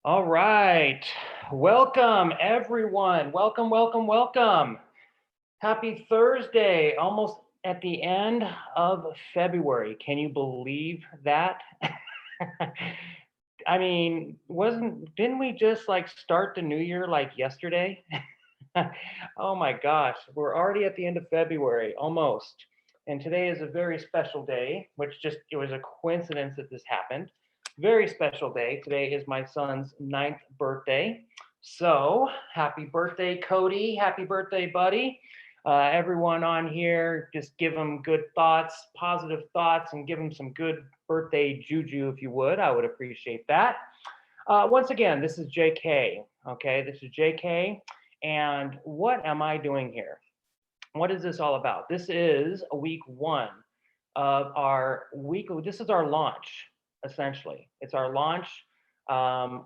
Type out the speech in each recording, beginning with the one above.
All right. Welcome, everyone. Welcome, welcome, welcome. Happy Thursday. Almost at the end of February. Can you believe that? I mean, didn't we just like start the new year like yesterday? Oh my gosh, we're already at the end of February, almost. And today is a very special day, which just, it was a coincidence that this happened. Very special day. Today is my son's 9th birthday. So happy birthday, Cody. Happy birthday, buddy. Everyone on here, just give him good thoughts, positive thoughts, and give him some good birthday juju if you would. I would appreciate that. Once again, this is JK. Okay, this is JK. And what am I doing here? What is this all about? This is week one of our week. This is our launch, essentially. It's our launch um,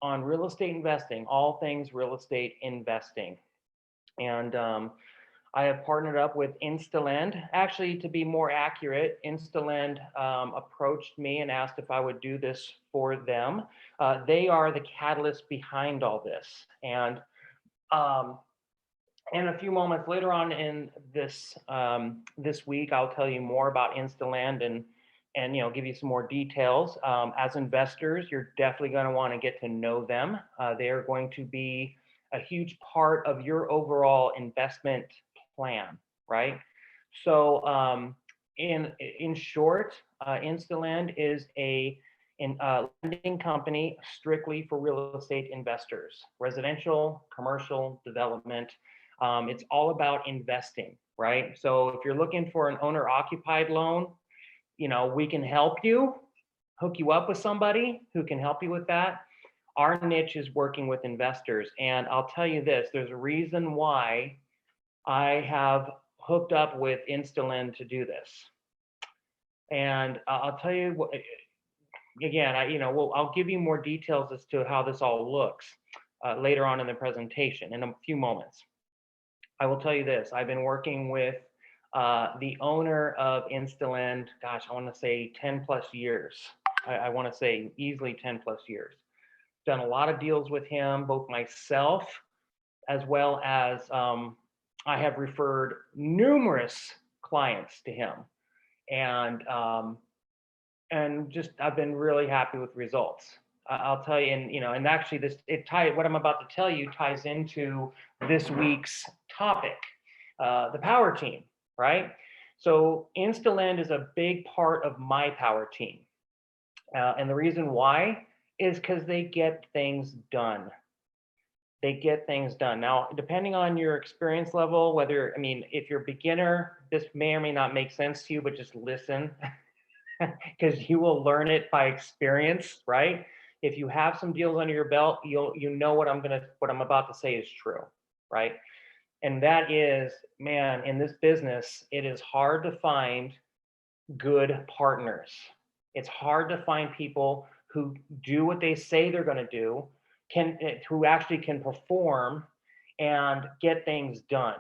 on real estate investing, all things real estate investing. And I have partnered up with Instantland. Actually, to be more accurate, Instantland approached me and asked if I would do this for them. They are the catalyst behind all this. Um, and a few moments later on in this week, I'll tell you more about Instantland and give you some more details. As investors, you're definitely going to want to get to know them. They are going to be a huge part of your overall investment plan, right? So, in short, Instantland is a lending company strictly for real estate investors, residential, commercial development. It's all about investing, right? So if you're looking for an owner occupied loan, we can help you, hook you up with somebody who can help you with that. Our niche is working with investors. And I'll tell you this, there's a reason why I have hooked up with Instantland to do this. And I'll tell you what, again, I'll give you more details as to how this all looks later on in the presentation in a few moments. I will tell you this, I've been working with the owner of Instantland, gosh, I want to say 10 plus years. I want to say easily 10 plus years. Done a lot of deals with him, both myself as well as I have referred numerous clients to him, and just I've been really happy with results. I'll tell you, and actually what I'm about to tell you ties into this week's topic, the power team, right? So Instantland is a big part of my power team, and the reason why is because they get things done. They get things done. Now, depending on your experience level, if you're a beginner, this may or may not make sense to you, but just listen because you will learn it by experience, right? If you have some deals under your belt, you know what I'm about to say is true, right? And that is, man, in this business, it is hard to find good partners. It's hard to find people who do what they say they're going to do, who actually can perform and get things done.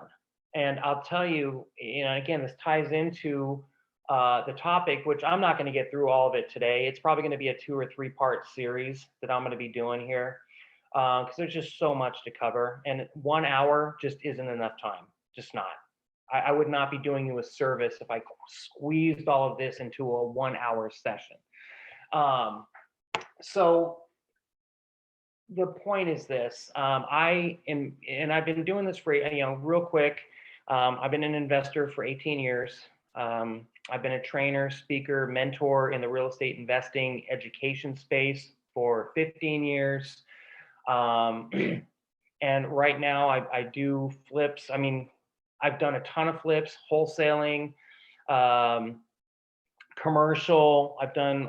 And I'll tell you, again, this ties into the topic, which I'm not going to get through all of it today. It's probably going to be a 2 or 3 part series that I'm going to be doing here because there's just so much to cover. And 1 hour just isn't enough time, just not. I would not be doing you a service if I squeezed all of this into a 1 hour session. So the point is this, I've been doing this for, real quick. I've been an investor for 18 years. I've been a trainer, speaker, mentor in the real estate investing education space for 15 years. And right now I do flips. I've done a ton of flips, wholesaling, commercial. I've done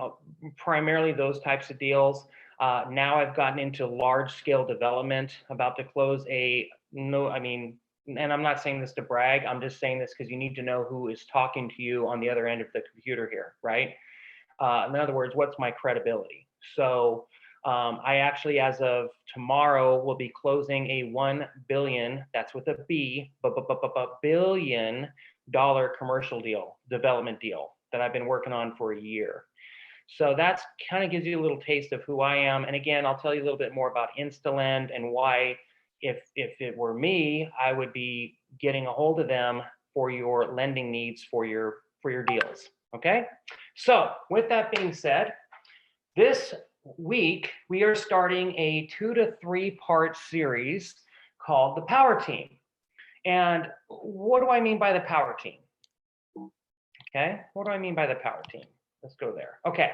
primarily those types of deals. Now I've gotten into large scale development, about to close and I'm not saying this to brag, I'm just saying this because you need to know who is talking to you on the other end of the computer here, right? In other words, what's my credibility? So I actually, as of tomorrow, will be closing a $1 billion, that's with a B, $billion commercial development deal that I've been working on for a year. So that's kind of gives you a little taste of who I am. And again, I'll tell you a little bit more about Instantland and why, if it were me, I would be getting a hold of them for your lending needs for your deals. Okay. So with that being said, this week we are starting a 2 to 3 part series called the Power Team. And what do I mean by the Power Team? Okay, what do I mean by the Power Team? Let's go there. Okay,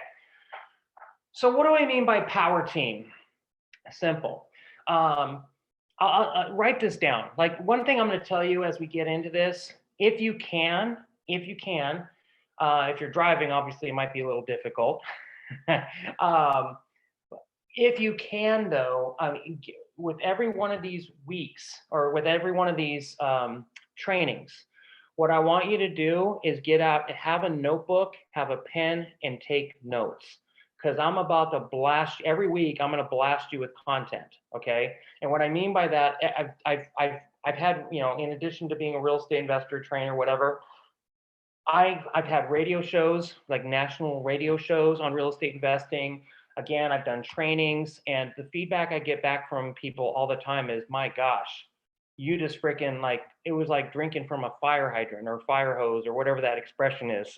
so what do I mean by Power Team? Simple. I'll write this down. Like, one thing I'm going to tell you as we get into this, if you can, if you're driving, obviously it might be a little difficult. If you can, though, with every one of these weeks or with every one of these trainings, what I want you to do is get out, have a notebook, have a pen, and take notes. Because I'm about to blast every week. I'm going to blast you with content. Okay. And what I mean by that, I've had, you know, in addition to being a real estate investor, trainer, whatever, I've had radio shows, like national radio shows on real estate investing. Again, I've done trainings, and the feedback I get back from people all the time is, my gosh, you just freaking, like, it was like drinking from a fire hydrant or fire hose or whatever that expression is.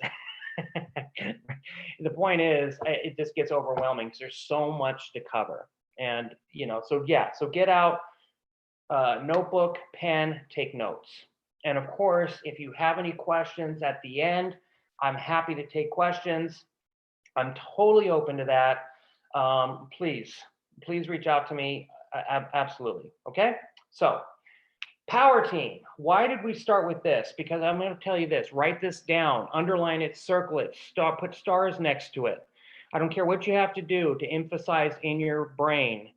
The point is, it just gets overwhelming because there's so much to cover. And, you know, so yeah, so get out notebook, pen, take notes. And of course, if you have any questions at the end, I'm happy to take questions. I'm totally open to that. Please reach out to me. Absolutely. Okay. So, Power Team. Why did we start with this? Because I'm going to tell you this. Write this down. Underline it. Circle it. Put stars next to it. I don't care what you have to do to emphasize in your brain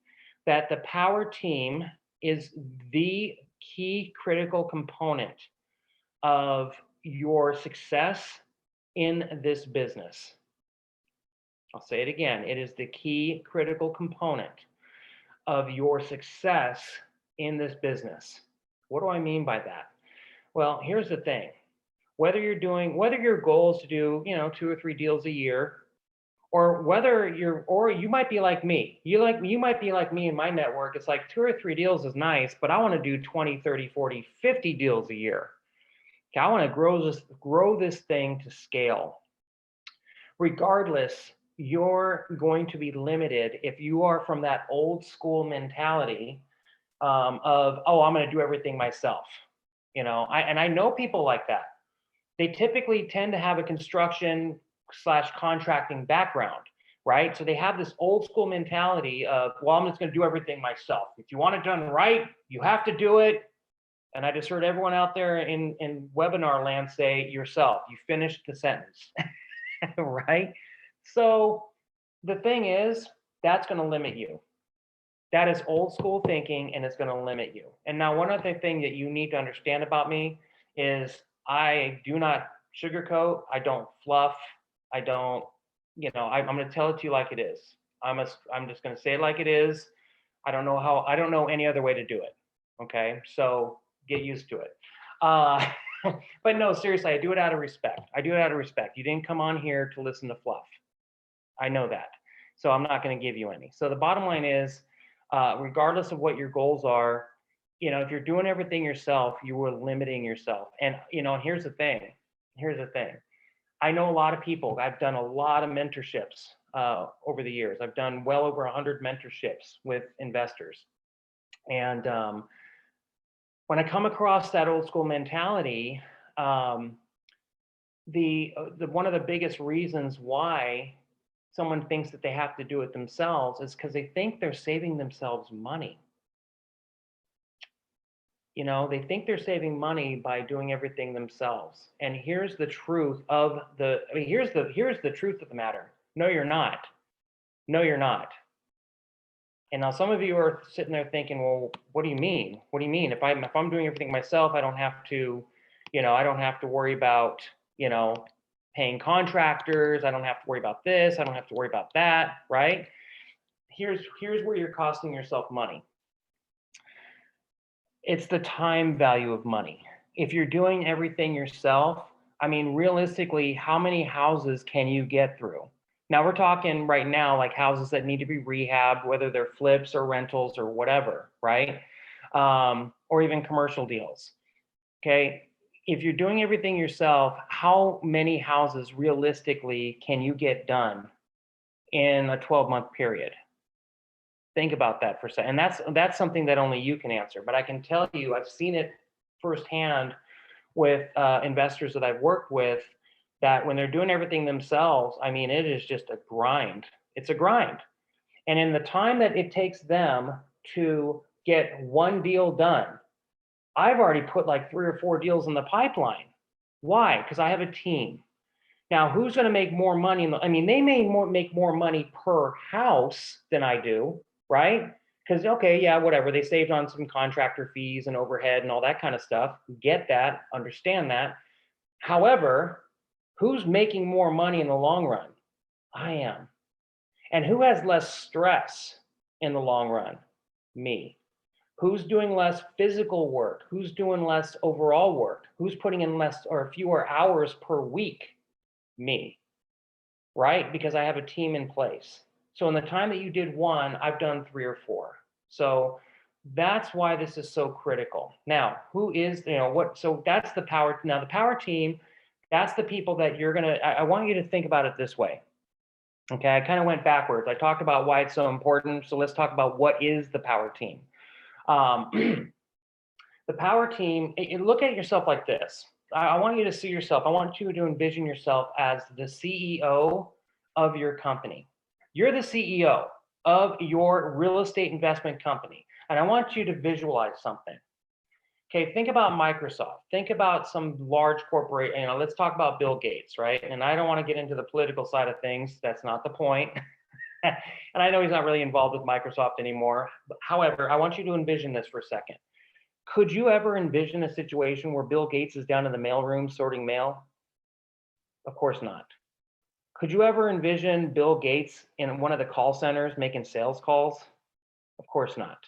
that the Power Team is the key critical component of your success in this business. I'll say it again. It is the key critical component of your success in this business. What do I mean by that? Well, here's the thing. Whether your goal is to do, you know, 2 or 3 deals a year, or you might be like me. You might be like me in my network. It's like 2 or 3 deals is nice, but I want to do 20, 30, 40, 50 deals a year. Okay, I want to grow this thing to scale. Regardless, you're going to be limited if you are from that old school mentality of, oh, I'm going to do everything myself. You know, I know people like that. They typically tend to have a construction / contracting background, right? So they have this old school mentality of, well, I'm just going to do everything myself. If you want it done right, you have to do it. And I just heard everyone out there in webinar land say, yourself. You finished the sentence, right? So the thing is, that's going to limit you. That is old school thinking, and it's going to limit you. And now, one other thing that you need to understand about me is I do not sugarcoat. I don't fluff. I don't, you know, I'm going to tell it to you like it is. I'm just going to say it like it is. I don't know any other way to do it. Okay. So get used to it. But no, seriously, I do it out of respect. You didn't come on here to listen to fluff. I know that. So I'm not going to give you any. So the bottom line is, regardless of what your goals are, you know, if you're doing everything yourself, you are limiting yourself. And, you know, here's the thing. I know a lot of people. I've done a lot of mentorships over the years. I've done well over 100 mentorships with investors. And when I come across that old school mentality, one of the biggest reasons why someone thinks that they have to do it themselves is because they think they're saving themselves money. You know, they think they're saving money by doing everything themselves. And here's the truth of here's the truth of the matter. No, you're not. No, you're not. And now some of you are sitting there thinking, well, what do you mean? What do you mean? If I'm doing everything myself, I don't have to worry about, you know, paying contractors. I don't have to worry about this. I don't have to worry about that, right? Here's where you're costing yourself money. It's the time value of money. If you're doing everything yourself, I mean, realistically, how many houses can you get through? Now we're talking right now like houses that need to be rehabbed, whether they're flips or rentals or whatever, right? Or even commercial deals. Okay. If you're doing everything yourself, how many houses realistically can you get done in a 12-month period? Think about that for a second. And that's something that only you can answer. But I can tell you, I've seen it firsthand with investors that I've worked with, that when they're doing everything themselves, I mean, it is just a grind. It's a grind. And in the time that it takes them to get one deal done, I've already put like 3 or 4 deals in the pipeline. Why? Because I have a team. Now, who's going to make more money? I mean, they may make more money per house than I do, right? Because, okay, yeah, whatever. They saved on some contractor fees and overhead and all that kind of stuff. Get that, understand that. However, who's making more money in the long run? I am. And who has less stress in the long run? Me. Who's doing less physical work? Who's doing less overall work? Who's putting in less or fewer hours per week? Me, right? Because I have a team in place. So in the time that you did one, I've done 3 or 4. So that's why this is so critical. Now, who is, what, so that's the power. Now the power team, that's the people that you're going to, I want you to think about it this way. Okay, I kind of went backwards. I talked about why it's so important. So let's talk about what is the power team. The power team, look at yourself like this. I want you to see yourself. I want you to envision yourself as the CEO of your company. You're the CEO of your real estate investment company. And I want you to visualize something. Okay, think about Microsoft. Think about some large corporation. Let's talk about Bill Gates, right? And I don't want to get into the political side of things. That's not the point. And I know he's not really involved with Microsoft anymore. However, I want you to envision this for a second. Could you ever envision a situation where Bill Gates is down in the mailroom sorting mail? Of course not. Could you ever envision Bill Gates in one of the call centers making sales calls? Of course not.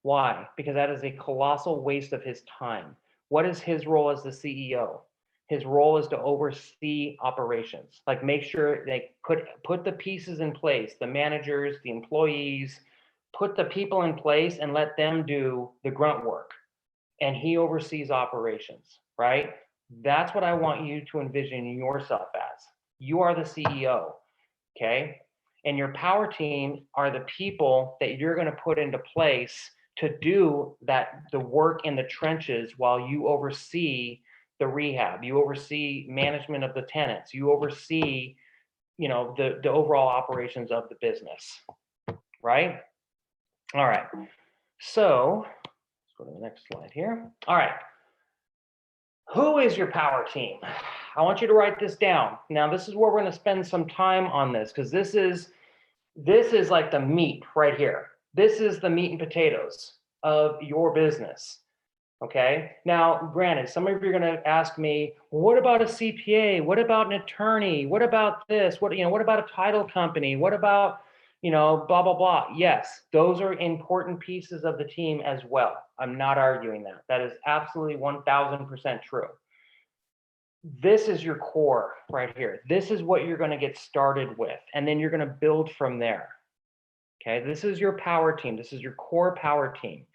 Why? Because that is a colossal waste of his time. What is his role as the CEO? His role is to oversee operations, like make sure they put the pieces in place, the managers, the employees, put the people in place and let them do the grunt work. And he oversees operations, right? That's what I want you to envision yourself as. You are the CEO, okay? And your power team are the people that you're going to put into place to do the work in the trenches while you oversee the rehab. You oversee management of the tenants. You oversee, the overall operations of the business, right? All right. So let's go to the next slide here. All right. Who is your power team? I want you to write this down. Now, this is where we're going to spend some time on this, because this is like the meat right here. This is the meat and potatoes of your business. Okay. Now, granted, some of you are going to ask me, well, what about a CPA? What about an attorney? What about this? What about a title company? What about, blah, blah, blah. Yes, those are important pieces of the team as well. I'm not arguing that. That is absolutely 1000% true. This is your core right here. This is what you're going to get started with, and then you're going to build from there. Okay, this is your power team. This is your core power team.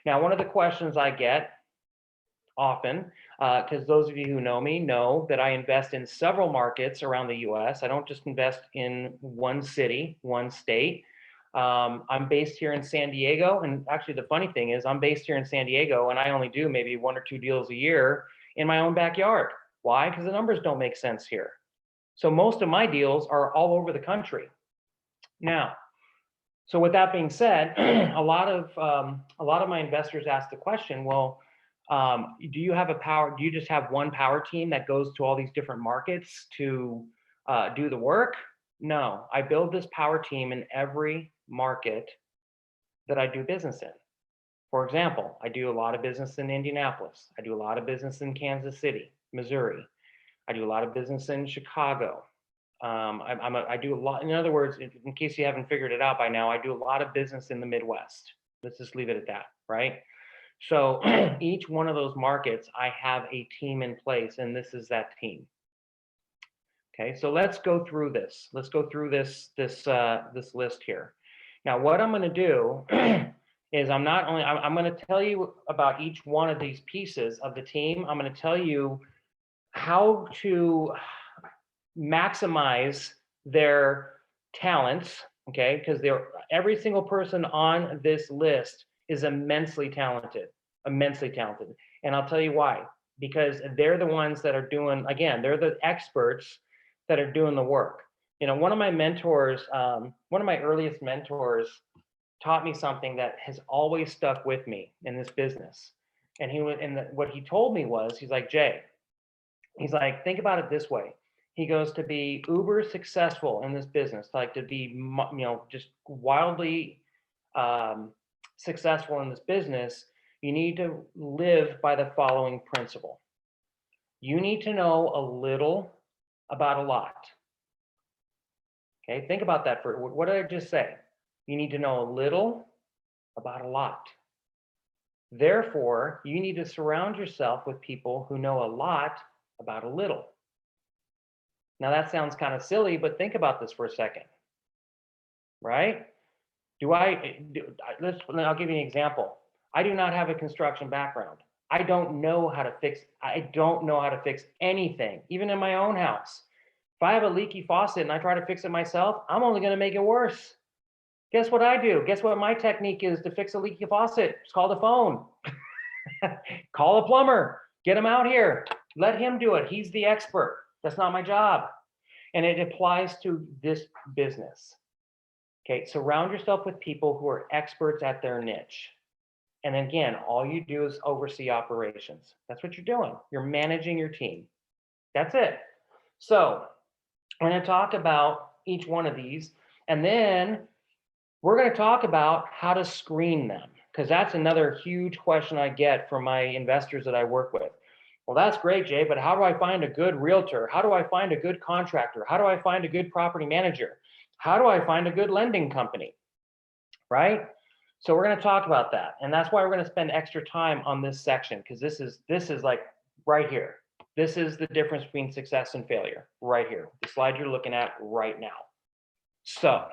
Now, one of the questions I get often, because those of you who know me know that I invest in several markets around the US. I don't just invest in one city, one state. I'm based here in San Diego. And actually, the funny thing is, I'm based here in San Diego, and I only do maybe 1 or 2 deals a year in my own backyard. Why? Because the numbers don't make sense here. So most of my deals are all over the country. Now, so with that being said, a lot of my investors ask the question, well, do you just have one power team that goes to all these different markets to do the work? No, I build this power team in every market that I do business in. For example, I do a lot of business in Indianapolis. I do a lot of business in Kansas City, Missouri. I do a lot of business in Chicago. I do a lot, in other words, in case you haven't figured it out by now, I do a lot of business in the Midwest. Let's just leave it at that, right? So each one of those markets, I have a team in place, and this is that team. Okay, so let's go through this. Let's go through this list here. Now, what I'm going to do is I'm going to tell you about each one of these pieces of the team. I'm going to tell you how to maximize their talents, okay? Because every single person on this list is immensely talented, immensely talented. And I'll tell you why. Because they're the ones that are doing, again, they're the experts that are doing the work. You know, one of my mentors, one of my earliest mentors taught me something that has always stuck with me in this business. And what he told me was, he's like, Jay, he's like, think about it this way. He goes, to be uber successful in this business, like to be, just wildly successful in this business, you need to live by the following principle. You need to know a little about a lot. Okay, think about that. What did I just say? You need to know a little about a lot. Therefore, you need to surround yourself with people who know a lot about a little. Now that sounds kind of silly, but think about this for a second, right? I'll give you an example. I do not have a construction background. I don't know how to fix anything, even in my own house. If I have a leaky faucet and I try to fix it myself, I'm only going to make it worse. Guess what I do? Guess what my technique is to fix a leaky faucet? It's called a phone. Call a plumber, get him out here, let him do it. He's the expert. That's not my job. And it applies to this business. Okay, surround yourself with people who are experts at their niche. And again, all you do is oversee operations. That's what you're doing. You're managing your team. That's it. So I'm going to talk about each one of these, and then we're going to talk about how to screen them, because that's another huge question I get from my investors that I work with. Well, that's great, Jay, but how do I find a good realtor? How do I find a good contractor? How do I find a good property manager? How do I find a good lending company? Right? So we're going to talk about that. And that's why we're going to spend extra time on this section, because this is like right here. This is the difference between success and failure right here. The slide you're looking at right now. So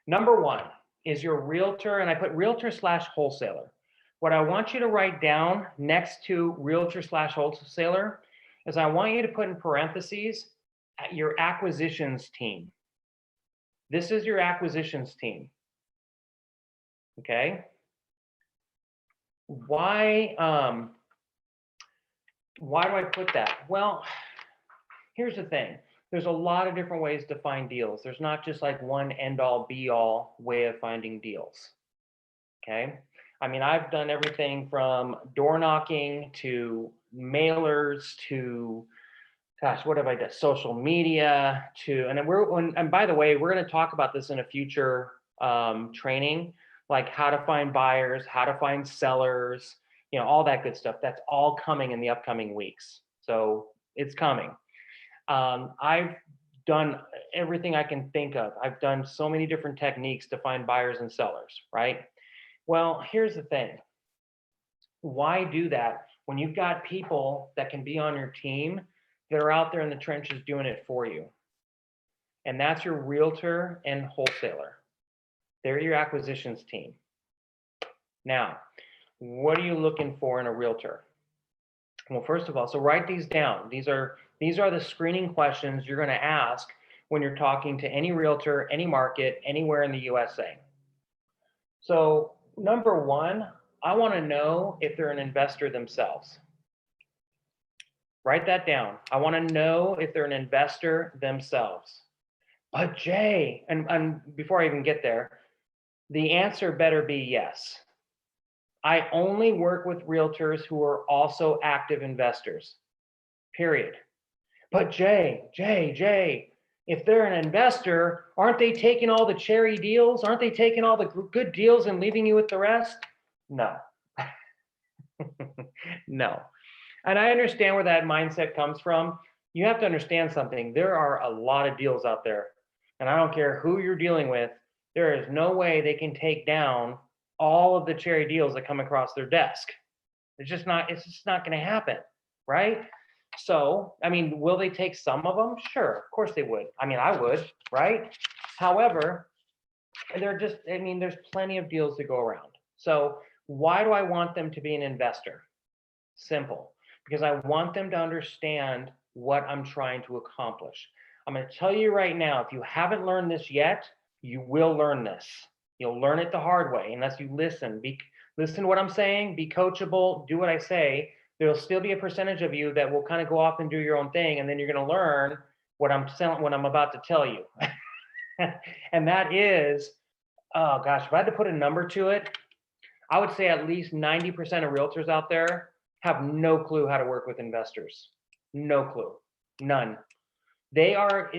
number one is your realtor, and I put realtor / wholesaler. What I want you to write down next to realtor / wholesaler is I want you to put in parentheses your acquisitions team. This is your acquisitions team. Okay. Why do I put that? Well, here's the thing. There's a lot of different ways to find deals. There's not just like one end all be all way of finding deals. Okay. I mean, I've done everything from door knocking to mailers to, gosh, what have I done? Social media to, and by the way, we're going to talk about this in a future training, like how to find buyers, how to find sellers, all that good stuff. That's all coming in the upcoming weeks. So it's coming. I've done everything I can think of. I've done so many different techniques to find buyers and sellers, right? Well, here's the thing. Why do that when you've got people that can be on your team that are out there in the trenches doing it for you? And that's your realtor and wholesaler. They're your acquisitions team. Now, what are you looking for in a realtor? Well, first of all, so write these down. These are the screening questions you're going to ask when you're talking to any realtor, any market, anywhere in the USA. So number one, I want to know if they're an investor themselves. Write that down. I want to know if they're an investor themselves. But Jay, and before I even get there, the answer better be yes. I only work with realtors who are also active investors, period. But Jay, if they're an investor, aren't they taking all the cherry deals? Aren't they taking all the good deals and leaving you with the rest? No. No. And I understand where that mindset comes from. You have to understand something. There are a lot of deals out there. And I don't care who you're dealing with. There is no way they can take down all of the cherry deals that come across their desk. It's just not going to happen, right? So, I mean, will they take some of them? Sure, of course they would. I mean, I would, right? However, I mean, there's plenty of deals to go around. So why do I want them to be an investor? Simple, because I want them to understand what I'm trying to accomplish. I'm going to tell you right now, if you haven't learned this yet, you will learn this. You'll learn it the hard way unless you listen. Listen to what I'm saying, be coachable, do what I say. There'll still be a percentage of you that will kind of go off and do your own thing, and then you're going to learn what I'm about to tell you. And that is, oh gosh, if I had to put a number to it, I would say at least 90% of realtors out there have no clue how to work with investors. No clue, none. They are,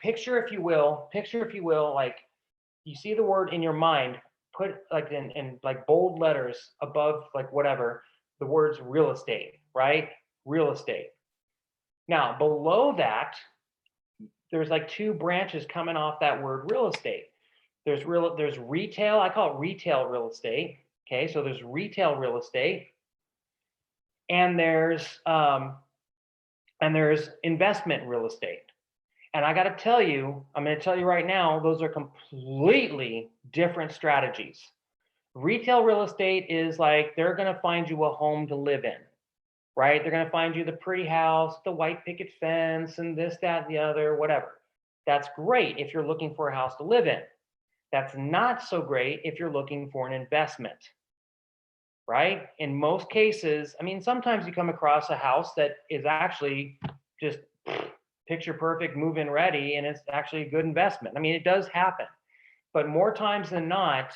picture if you will, like you see the word in your mind, put like in like bold letters above like whatever, the words real estate, right? Real estate. Now below that, there's like two branches coming off that word real estate. There's retail, I call it retail real estate. Okay, so there's retail real estate, and there's investment real estate. And I got to tell you, I'm going to tell you right now, those are completely different strategies. Retail real estate is like they're going to find you a home to live in, right? They're going to find you the pretty house, the white picket fence, and this, that, and the other, whatever. That's great if you're looking for a house to live in. That's not so great if you're looking for an investment, right? In most cases, I mean, sometimes you come across a house that is actually just picture perfect, move in ready, and it's actually a good investment. I mean, it does happen, but more times than not,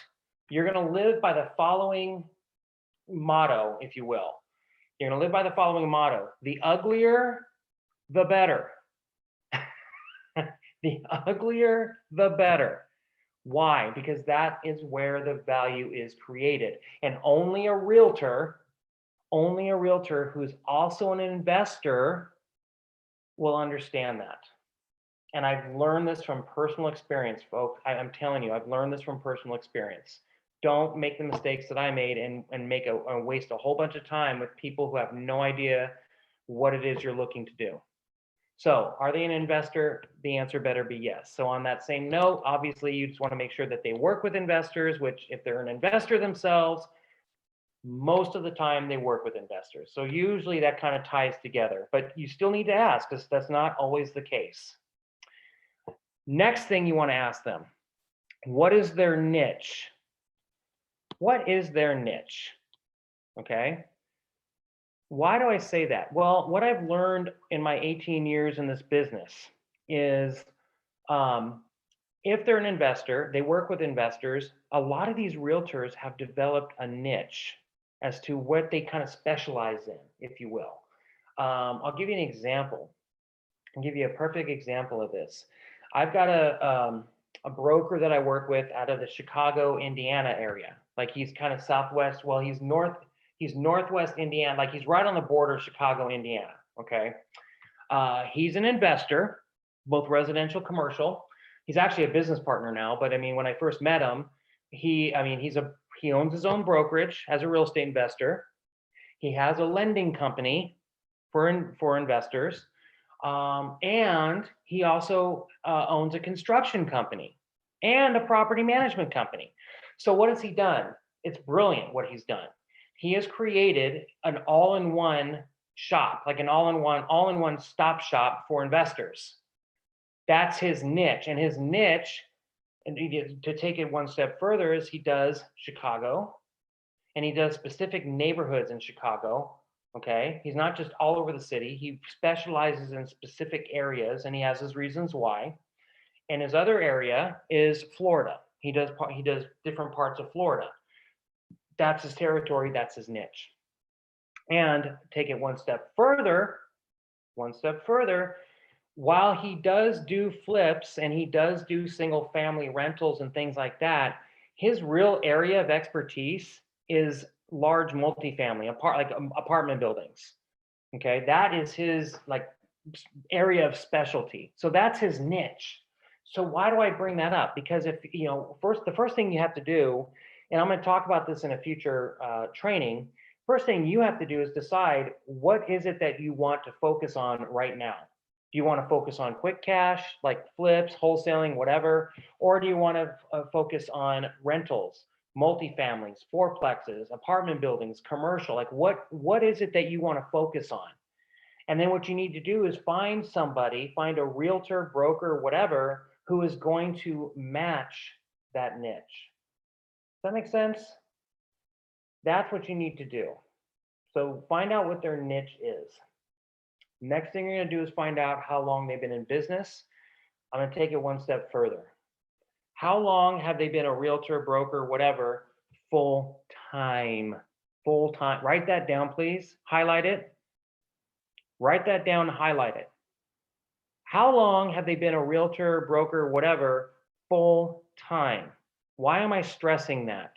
you're going to live by the following motto, if you will. You're going to live by the following motto: the uglier, the better. The uglier, the better. Why? Because that is where the value is created. And only a realtor who's also an investor will understand that. And I've learned this from personal experience, folks. I'm telling you, I've learned this from personal experience. Don't make the mistakes that I made and waste a whole bunch of time with people who have no idea what it is you're looking to do. So are they an investor? The answer better be yes. So on that same note, obviously you just want to make sure that they work with investors, which if they're an investor themselves, most of the time they work with investors. So usually that kind of ties together, but you still need to ask because that's not always the case. Next thing you want to ask them, what is their niche? What is their niche? Okay. Why do I say that? Well, what I've learned in my 18 years in this business is if they're an investor, they work with investors, a lot of these realtors have developed a niche as to what they kind of specialize in, if you will. I'll give you an example. I'll give you a perfect example of this. I've got a broker that I work with out of the Chicago, Indiana area. Like he's kind of southwest, well, he's northwest Indiana, like he's right on the border of Chicago, Indiana, okay? He's an investor, both residential, commercial. He's actually a business partner now, but I mean, when I first met him, he owns his own brokerage as a real estate investor. He has a lending company for investors. And he also owns a construction company and a property management company. So what has he done? It's brilliant what he's done. He has created an all-in-one shop, like an all-in-one stop shop for investors. That's his niche. And his niche, and to take it one step further, is he does Chicago, and he does specific neighborhoods in Chicago. Okay, he's not just all over the city. He specializes in specific areas, and he has his reasons why. And his other area is Florida. He does different parts of Florida. That's his territory. That's his niche. And take it one step further. While he does do flips and he does do single family rentals and things like that, his real area of expertise is large multifamily, apartment buildings. Okay, that is his like area of specialty. So that's his niche. So why do I bring that up? Because if the first thing you have to do, and I'm going to talk about this in a future training, First thing you have to do is decide what is it that you want to focus on right now. Do you want to focus on quick cash, like flips, wholesaling, whatever? Or do you want to focus on rentals, multifamilies, fourplexes, apartment buildings, commercial? Like what is it that you want to focus on? And then what you need to do is find somebody, find a realtor, broker, whatever, who is going to match that niche. Does that make sense? That's what you need to do. So find out what their niche is. Next thing you're going to do is find out how long they've been in business. I'm going to take it one step further. How long have they been a realtor, broker, whatever, full time? Full time. Write that down, please. Highlight it. Write that down, highlight it. How long have they been a realtor, broker, whatever, full time? Why am I stressing that?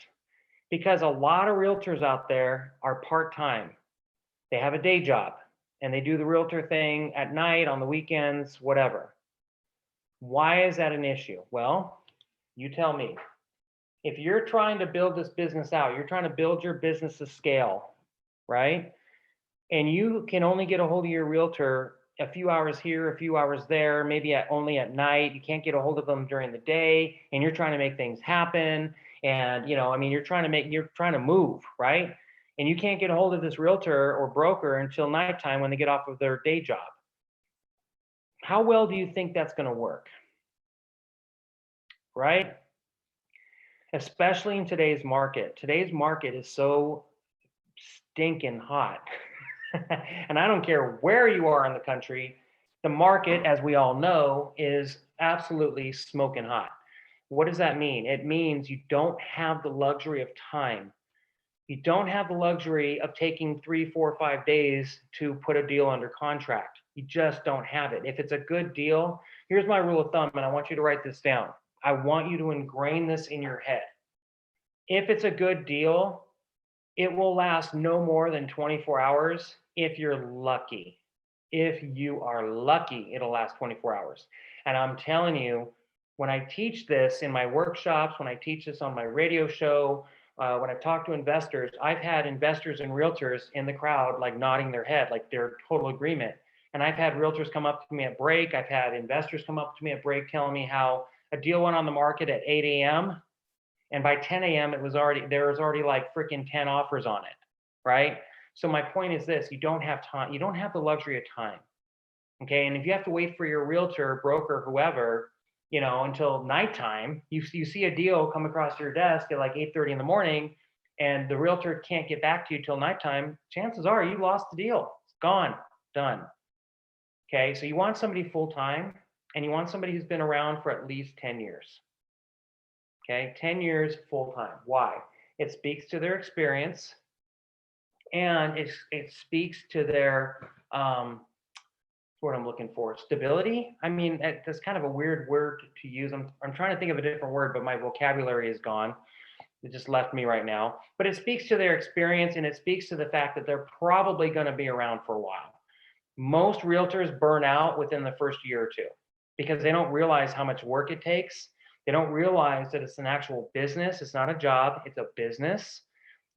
Because a lot of realtors out there are part-time. They have a day job and they do the realtor thing at night, on the weekends, whatever. Why is that an issue? Well, you tell me. If you're trying to build this business out, you're trying to build your business to scale, right? And you can only get a hold of your realtor a few hours here, a few hours there, maybe only at night. You can't get a hold of them during the day, and you're trying to make things happen. And you're trying to move, right? And you can't get a hold of this realtor or broker until nighttime when they get off of their day job. How well do you think that's going to work? Right? Especially in today's market. Today's market is so stinking hot. And I don't care where you are in the country, the market, as we all know, is absolutely smoking hot. What does that mean? It means you don't have the luxury of time. You don't have the luxury of taking 3, 4, 5 days to put a deal under contract. You just don't have it. If it's a good deal, here's my rule of thumb, and I want you to write this down. I want you to ingrain this in your head. If it's a good deal, it will last no more than 24 hours if you're lucky. If you are lucky, it'll last 24 hours. And I'm telling you, when I teach this in my workshops, when I teach this on my radio show, when I talk to investors, I've had investors and realtors in the crowd like nodding their head, like they're total agreement. And I've had realtors come up to me at break. I've had investors come up to me at break telling me how a deal went on the market at 8 a.m. And by 10 a.m. there was already like freaking 10 offers on it, right? So my point is this: you don't have time. You don't have the luxury of time. Okay, and if you have to wait for your realtor, broker, whoever, until nighttime, you see a deal come across your desk at like 8:30 in the morning, and the realtor can't get back to you till nighttime, chances are you lost the deal. It's gone, done. Okay, so you want somebody full time, and you want somebody who's been around for at least 10 years. Okay, 10 years full time. Why? It speaks to their experience, and it speaks to their what I'm looking for, stability. I mean, that's kind of a weird word to use. I'm trying to think of a different word, but my vocabulary is gone. It just left me right now. But it speaks to their experience, and it speaks to the fact that they're probably going to be around for a while. Most realtors burn out within the first year or two because they don't realize how much work it takes. They don't realize that it's an actual business. It's not a job, it's a business.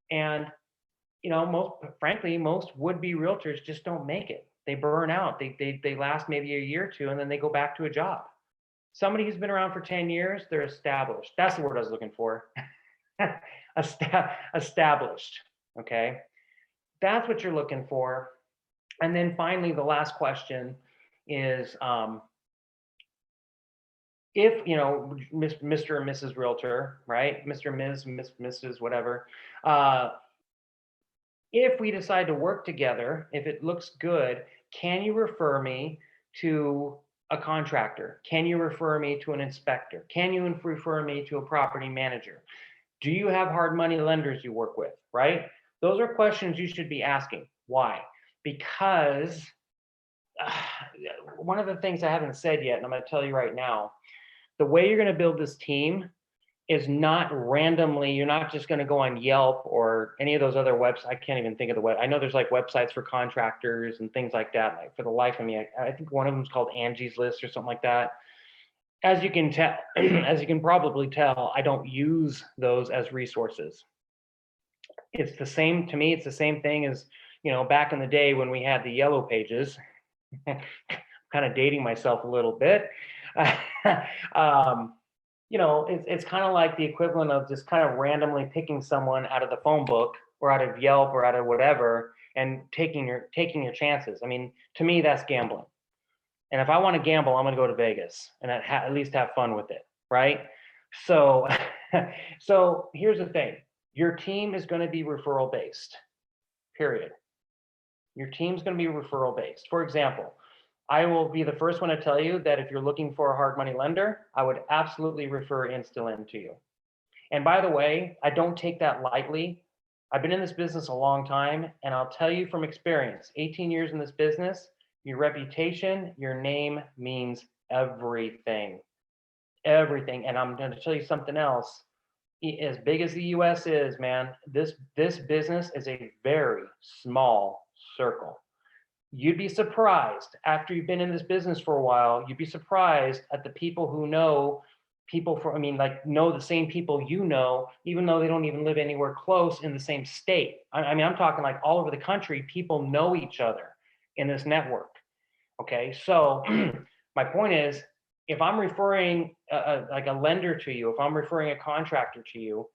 And most would-be realtors just don't make it. They burn out. They last maybe a year or two, and then they go back to a job. Somebody who's been around for 10 years, they're established. That's the word I was looking for. Established. Okay. That's what you're looking for. And then finally, the last question is, if Mr. and Mrs. Realtor, right? Mr. Ms., Mrs. whatever. If we decide to work together, if it looks good, can you refer me to a contractor? Can you refer me to an inspector? Can you refer me to a property manager? Do you have hard money lenders you work with, right? Those are questions you should be asking. Why? Because one of the things I haven't said yet, and I'm going to tell you right now, the way you're going to build this team is not randomly. You're not just going to go on Yelp or any of those other websites. I can't even think of the web. I know there's like websites for contractors and things like that. Like for the life of me, I think one of them is called Angie's List or something like that. As you can tell, as you can probably tell, I don't use those as resources. It's the same to me. It's the same thing as, back in the day when we had the yellow pages. Kind of dating myself a little bit. um, it's kind of like the equivalent of just kind of randomly picking someone out of the phone book or out of Yelp or out of whatever and taking your chances. I mean, to me, that's gambling. And if I want to gamble, I'm going to go to Vegas and at least have fun with it, right? So, so here's the thing: your team is going to be referral based. Period. Your team's going to be referral based. For example, I will be the first one to tell you that if you're looking for a hard money lender, I would absolutely refer Instantland to you. And by the way, I don't take that lightly. I've been in this business a long time, and I'll tell you from experience, 18 years in this business, your reputation, your name means everything. Everything. And I'm going to tell you something else. As big as the US is, man, this business is a very small circle. You'd be surprised after you've been in this business for a while, you'd be surprised at the people who know people know the same people, even though they don't even live anywhere close in the same state. I mean, I'm talking like all over the country, people know each other in this network. Okay. So my point is, if I'm referring like a lender to you, if I'm referring a contractor to you,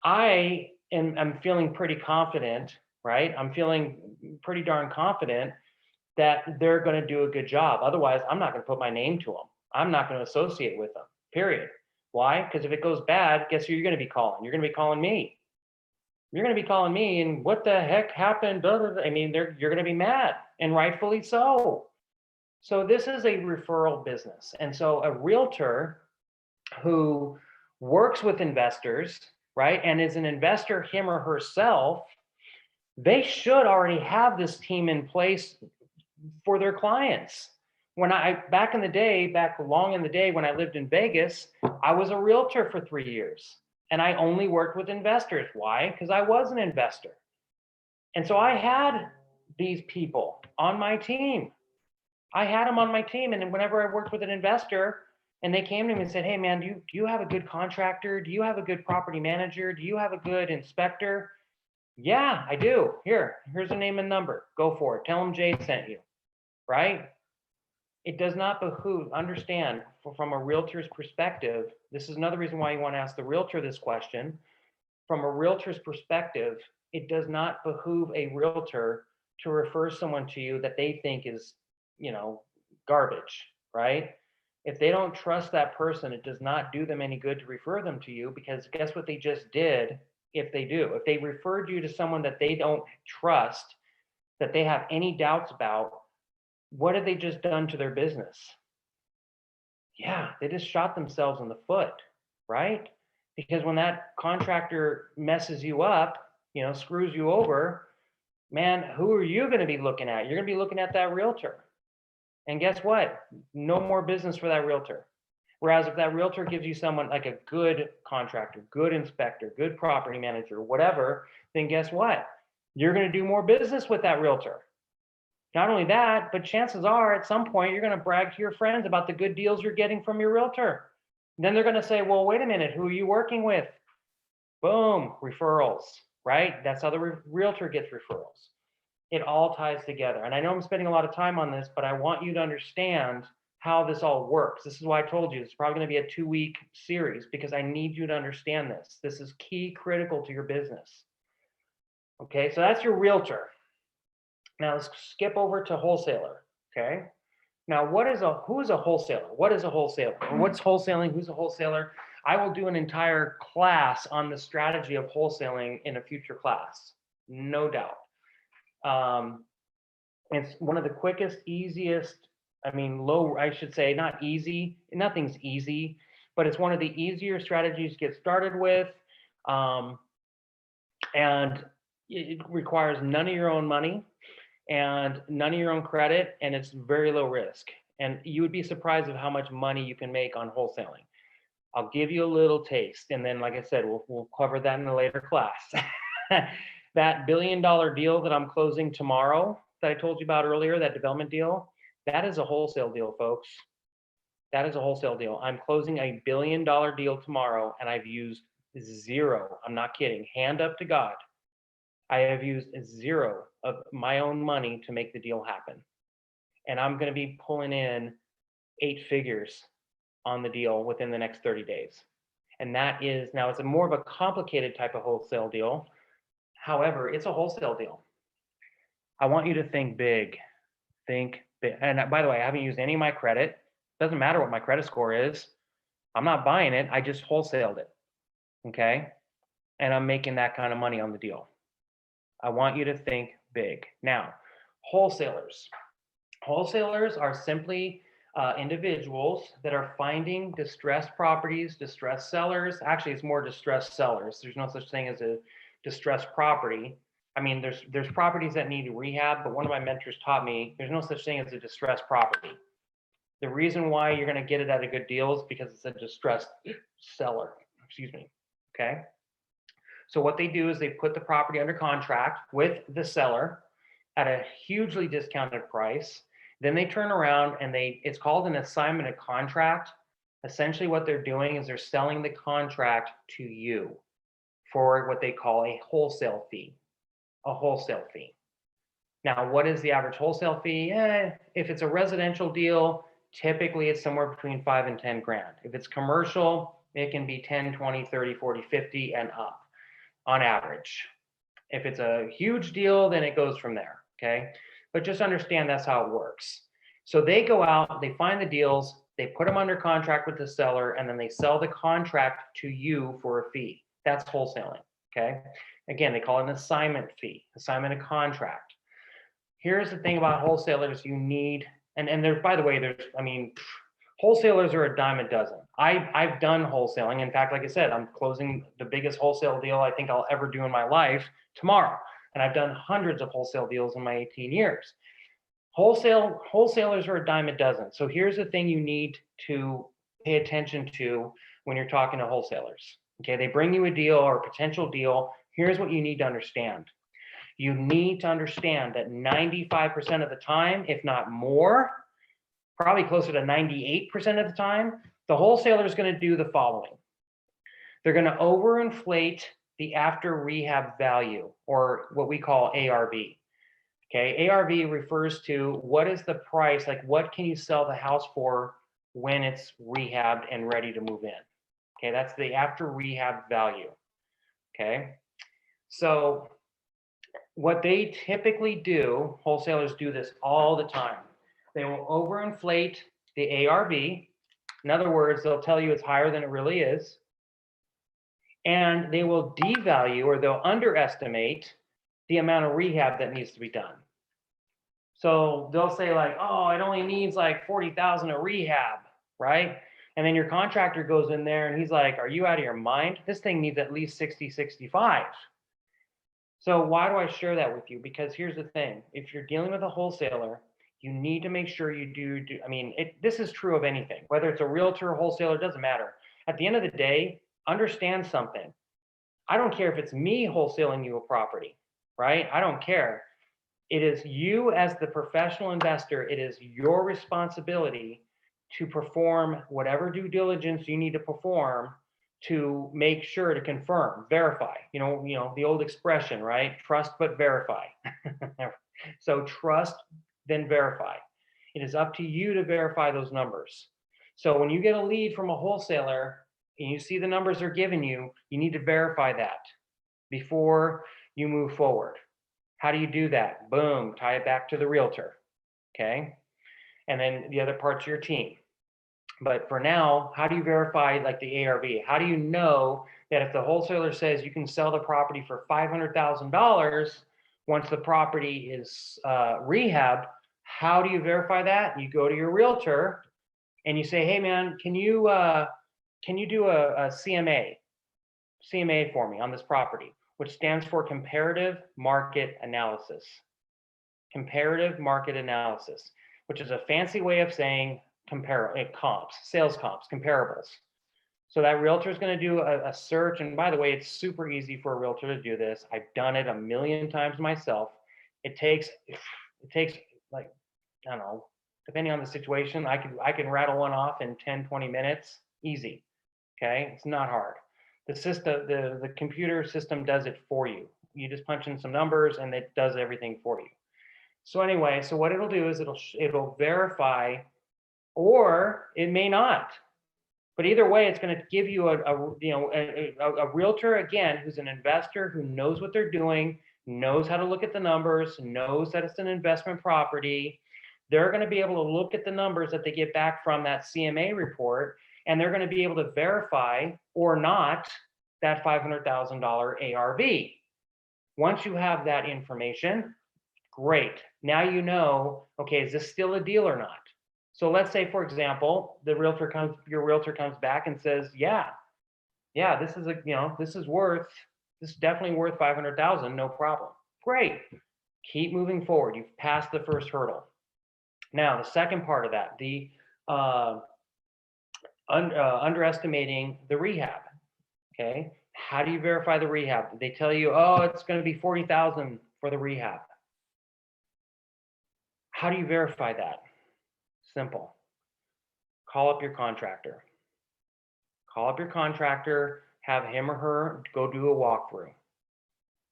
I'm feeling pretty confident, right? I'm feeling pretty darn confident that they're going to do a good job. Otherwise, I'm not going to put my name to them. I'm not going to associate with them, period. Why? Because if it goes bad, guess who you're going to be calling? You're going to be calling me. You're going to be calling me, and what the heck happened? Blah, blah, blah. I mean, you're going to be mad, and rightfully so. So this is a referral business. And so a realtor who works with investors, right, and is an investor him or herself, they should already have this team in place for their clients. Back long in the day when I lived in Vegas, I was a realtor for 3 years and I only worked with investors. Why? Because I was an investor. And so I had these people on my team. I had them on my team. And whenever I worked with an investor and they came to me and said, hey man, do you have a good contractor? Do you have a good property manager? Do you have a good inspector? Yeah, I do. Here's a name and number. Go for it. Tell them Jay sent you, right? It does not understand from a realtor's perspective. This is another reason why you want to ask the realtor this question. From a realtor's perspective, it does not behoove a realtor to refer someone to you that they think is, garbage, right? If they don't trust that person, it does not do them any good to refer them to you, because guess what they just did? If they referred you to someone that they don't trust, that they have any doubts about, what have they just done to their business? Yeah, they just shot themselves in the foot, right? Because when that contractor messes you up, screws you over, man, who are you going to be looking at? You're going to be looking at that realtor. And guess what? No more business for that realtor. Whereas if that realtor gives you someone like a good contractor, good inspector, good property manager, whatever, then guess what? You're going to do more business with that realtor. Not only that, but chances are at some point you're going to brag to your friends about the good deals you're getting from your realtor. Then they're going to say, well, wait a minute, who are you working with? Boom, referrals, right? That's how the realtor gets referrals. It all ties together. And I know I'm spending a lot of time on this, but I want you to understand how this all works. This is why I told you it's probably going to be a 2-week series, because I need you to understand this. This is key, critical to your business. Okay, so that's your realtor. Now let's skip over to wholesaler. Okay. Now, who is a wholesaler? What is a wholesaler? Or what's wholesaling? Who's a wholesaler? I will do an entire class on the strategy of wholesaling in a future class, no doubt. It's one of the quickest, easiest, I should say, not easy, nothing's easy, but it's one of the easier strategies to get started with. And it requires none of your own money and none of your own credit, and it's very low risk. And you would be surprised at how much money you can make on wholesaling. I'll give you a little taste, and then, like I said, we'll cover that in a later class. That $1 billion deal that I'm closing tomorrow, that I told you about earlier, that development deal, that is a wholesale deal, folks. That is a wholesale deal. I'm closing a $1 billion deal tomorrow, and I've used zero. I'm not kidding. Hand up to God. I have used zero of my own money to make the deal happen. And I'm going to be pulling in 8 figures on the deal within the next 30 days. And that is now, it's a more of a complicated type of wholesale deal. However, it's a wholesale deal. I want you to think big. Think big. And by the way, I haven't used any of my credit. Doesn't matter what my credit score is. I'm not buying it. I just wholesaled it. Okay. And I'm making that kind of money on the deal. I want you to think big. Now, wholesalers. Wholesalers are simply individuals that are finding distressed properties, distressed sellers. Actually, it's more distressed sellers. There's no such thing as a distressed property. I mean, there's properties that need rehab, but one of my mentors taught me there's no such thing as a distressed property. The reason why you're going to get it at a good deal is because it's a distressed seller. Excuse me. Okay. So what they do is they put the property under contract with the seller at a hugely discounted price. Then they turn around and it's called an assignment of contract. Essentially what they're doing is they're selling the contract to you for what they call a wholesale fee. Now, what is the average wholesale fee? If it's a residential deal, typically it's somewhere between 5 and 10 grand. If it's commercial, it can be 10, 20, 30, 40, 50 and up on average. If it's a huge deal, then it goes from there, okay? But just understand that's how it works. So they go out, they find the deals, they put them under contract with the seller, and then they sell the contract to you for a fee. That's wholesaling, okay? Again, they call it an assignment fee, assignment of contract. Here's the thing about wholesalers you need, and there, by the way, wholesalers are a dime a dozen. I've done wholesaling. In fact, like I said, I'm closing the biggest wholesale deal I think I'll ever do in my life tomorrow. And I've done hundreds of wholesale deals in my 18 years. Wholesalers are a dime a dozen. So here's the thing you need to pay attention to when you're talking to wholesalers. Okay, they bring you a deal or a potential deal. Here's what you need to understand. You need to understand that 95% of the time, if not more, probably closer to 98% of the time, the wholesaler is going to do the following. They're going to overinflate the after rehab value, or what we call ARV. Okay, ARV refers to what is the price, like what can you sell the house for when it's rehabbed and ready to move in. Okay, that's the after rehab value. Okay, so what they typically do, wholesalers do this all the time. They will overinflate the ARV. In other words, they'll tell you it's higher than it really is. And they will devalue, or they'll underestimate the amount of rehab that needs to be done. So they'll say like, oh, it only needs like 40,000 of rehab, right? And then your contractor goes in there and he's like, are you out of your mind? This thing needs at least 60, 65. So why do I share that with you? Because here's the thing. If you're dealing with a wholesaler, you need to make sure you do. This is true of anything, whether it's a realtor or wholesaler, it doesn't matter. At the end of the day, understand something. I don't care if it's me wholesaling you a property, right? I don't care. It is you as the professional investor, it is your responsibility to perform whatever due diligence you need to perform to make sure to confirm, verify, you know, the old expression, right? Trust but verify. So trust, then verify. It is up to you to verify those numbers. So when you get a lead from a wholesaler and you see the numbers they're giving you, you need to verify that before you move forward. How do you do that? Boom, tie it back to the realtor, okay? And then the other parts of your team. But for now, how do you verify like the ARV? How do you know that if the wholesaler says you can sell the property for $500,000 once the property is rehabbed, how do you verify that? You go to your realtor and you say, hey man, can you do a CMA for me on this property, which stands for comparative market analysis. Comparative market analysis, which is a fancy way of saying comps, sales comps, comparables. So that realtor is going to do a search. And by the way, it's super easy for a realtor to do this. I've done it a million times myself. It takes like, I don't know, depending on the situation, I can rattle one off in 10, 20 minutes, easy. Okay, it's not hard. The system, the computer system does it for you. You just punch in some numbers and it does everything for you. So anyway, so what it'll do is it'll verify, or it may not. But either way, it's going to give you a realtor, again, who's an investor, who knows what they're doing, knows how to look at the numbers, knows that it's an investment property. They're going to be able to look at the numbers that they get back from that CMA report, and they're going to be able to verify or not that $500,000 ARV. Once you have that information, great. Now you know, okay, is this still a deal or not? So let's say, for example, your realtor comes back and says, yeah, this is this is definitely worth 500,000, no problem. Great. Keep moving forward. You've passed the first hurdle. Now, the second part of that, the underestimating the rehab. Okay. How do you verify the rehab? They tell you, oh, it's going to be 40,000 for the rehab. How do you verify that? Simple. Call up your contractor. Call up your contractor, have him or her go do a walkthrough.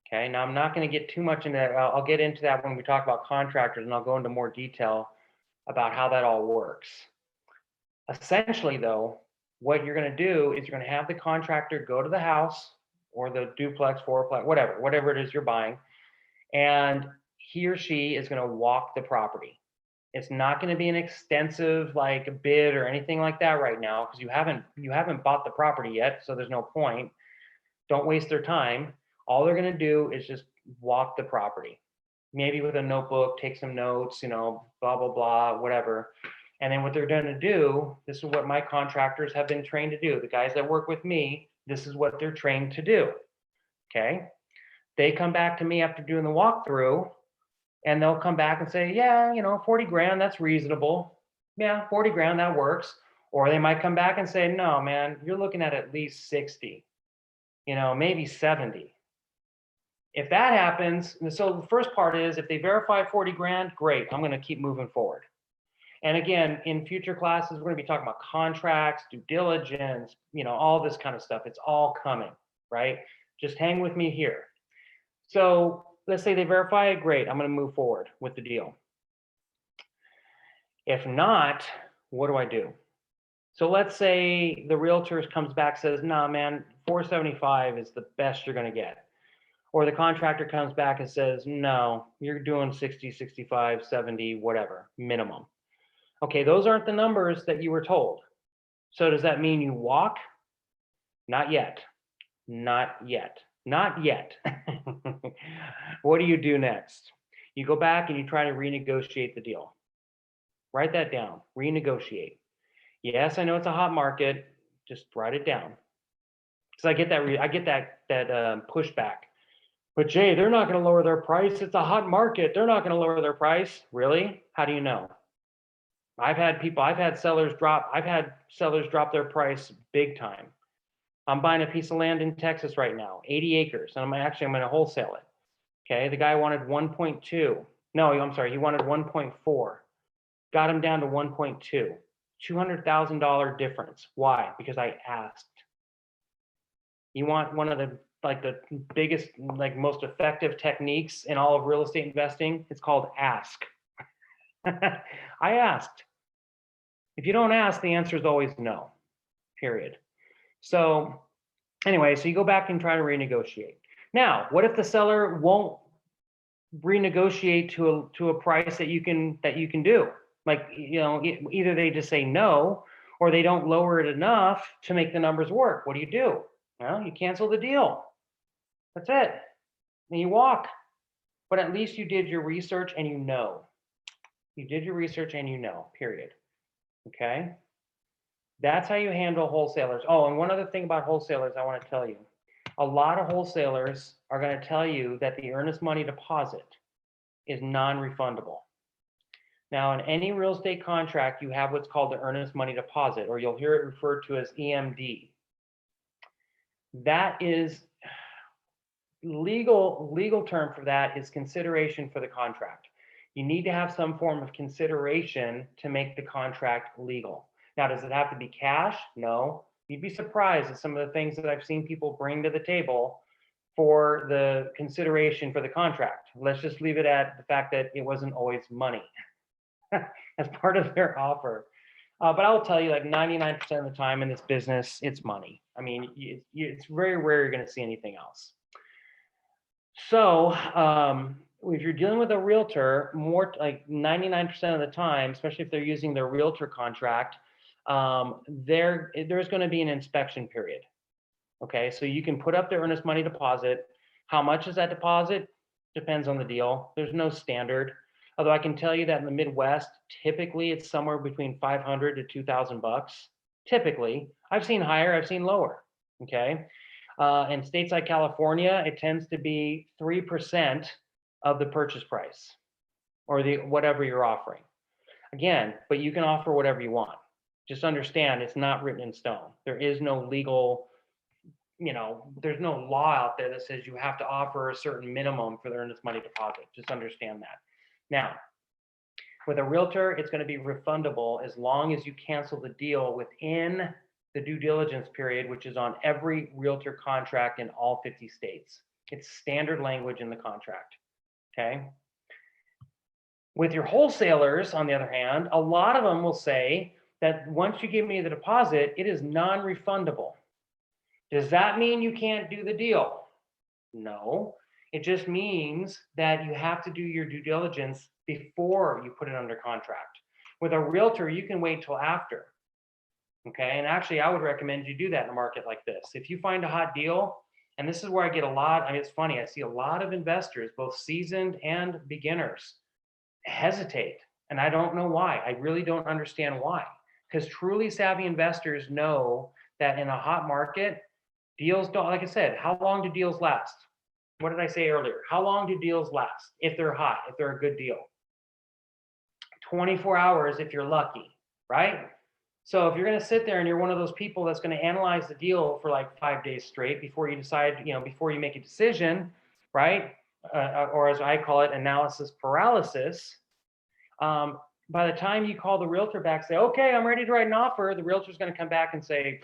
Okay, now I'm not going to get too much into that. I'll get into that when we talk about contractors, and I'll go into more detail about how that all works. Essentially, though, what you're going to do is you're going to have the contractor go to the house or the duplex, fourplex, whatever it is you're buying, and he or she is going to walk the property. It's not going to be an extensive like bid or anything like that right now, because you haven't bought the property yet, so there's no point. Don't waste their time. All they're going to do is just walk the property, maybe with a notebook, take some notes, blah blah blah, whatever. And then what they're going to do, this is what my contractors have been trained to do. The guys that work with me, this is what they're trained to do. Okay, they come back to me after doing the walkthrough, and they'll come back and say, yeah, 40 grand, that's reasonable. Yeah, 40 grand, that works. Or they might come back and say, no, man, you're looking at least 60, maybe 70. If that happens, so the first part is, if they verify 40 grand, great, I'm going to keep moving forward. And again, in future classes, we're going to be talking about contracts, due diligence, all this kind of stuff. It's all coming, right? Just hang with me here. So let's say they verify it, great, I'm going to move forward with the deal. If not, what do I do? So let's say the realtor comes back, says, nah, man, 475 is the best you're going to get. Or the contractor comes back and says, no, you're doing 60, 65, 70, whatever, minimum. Okay, those aren't the numbers that you were told. So does that mean you walk? Not yet. Not yet. Not yet. What do you do next? You go back and you try to renegotiate the deal. Write that down. Renegotiate. Yes, I know it's a hot market. Just write it down. Because I get that pushback. But Jay, they're not going to lower their price. It's a hot market. They're not going to lower their price. Really? How do you know? I've had sellers drop their price big time. I'm buying a piece of land in Texas right now, 80 acres, and I'm going to wholesale it. Okay, the guy wanted 1.2. No, I'm sorry, he wanted 1.4. Got him down to 1.2. $200,000 difference. Why? Because I asked. You want one of the biggest, most effective techniques in all of real estate investing? It's called ask. I asked. If you don't ask, the answer is always no, period. So anyway, so you go back and try to renegotiate. Now, what if the seller won't renegotiate to a price that you can do? Either they just say no, or they don't lower it enough to make the numbers work. What do? Well, you cancel the deal. That's it. And you walk. But at least you did your research and you know. You did your research and you know, period. Okay? That's how you handle wholesalers. Oh, and one other thing about wholesalers I want to tell you. A lot of wholesalers are going to tell you that the earnest money deposit is non-refundable. Now, in any real estate contract, you have what's called the earnest money deposit, or you'll hear it referred to as EMD. That is legal term for that is consideration for the contract. You need to have some form of consideration to make the contract legal. Now, does it have to be cash? No. You'd be surprised at some of the things that I've seen people bring to the table for the consideration for the contract. Let's just leave it at the fact that it wasn't always money as part of their offer. But I will tell you, like 99% of the time in this business, it's money. I mean, it's very rare you're going to see anything else. So if you're dealing with a realtor, more like 99% of the time, especially if they're using their realtor contract, there's going to be an inspection period. Okay, so you can put up the earnest money deposit. How much is that deposit? Depends on the deal. There's no standard. Although I can tell you that in the Midwest, typically it's somewhere between 500 to 2,000 bucks. Typically, I've seen higher, I've seen lower. Okay, in states like California, it tends to be 3% of the purchase price, or the whatever you're offering. Again, but you can offer whatever you want. Just understand, it's not written in stone. There is no legal, there's no law out there that says you have to offer a certain minimum for the earnest money deposit. Just understand that. Now, with a realtor, it's going to be refundable as long as you cancel the deal within the due diligence period, which is on every realtor contract in all 50 states. It's standard language in the contract. Okay. With your wholesalers, on the other hand, a lot of them will say that once you give me the deposit, it is non-refundable. Does that mean you can't do the deal? No, it just means that you have to do your due diligence before you put it under contract. With a realtor, you can wait till after. Okay, and actually I would recommend you do that in a market like this. If you find a hot deal, and this is where I get a lot, I mean, it's funny, I see a lot of investors, both seasoned and beginners, hesitate. And I don't know why. I really don't understand why. Because truly savvy investors know that in a hot market, deals don't, like I said, how long do deals last? What did I say earlier? How long do deals last if they're hot, if they're a good deal? 24 hours if you're lucky, right? So if you're going to sit there and you're one of those people that's going to analyze the deal for like 5 days straight before you decide, before you make a decision, right? Or as I call it, analysis paralysis. By the time you call the realtor back, say, okay, I'm ready to write an offer, the realtor's going to come back and say,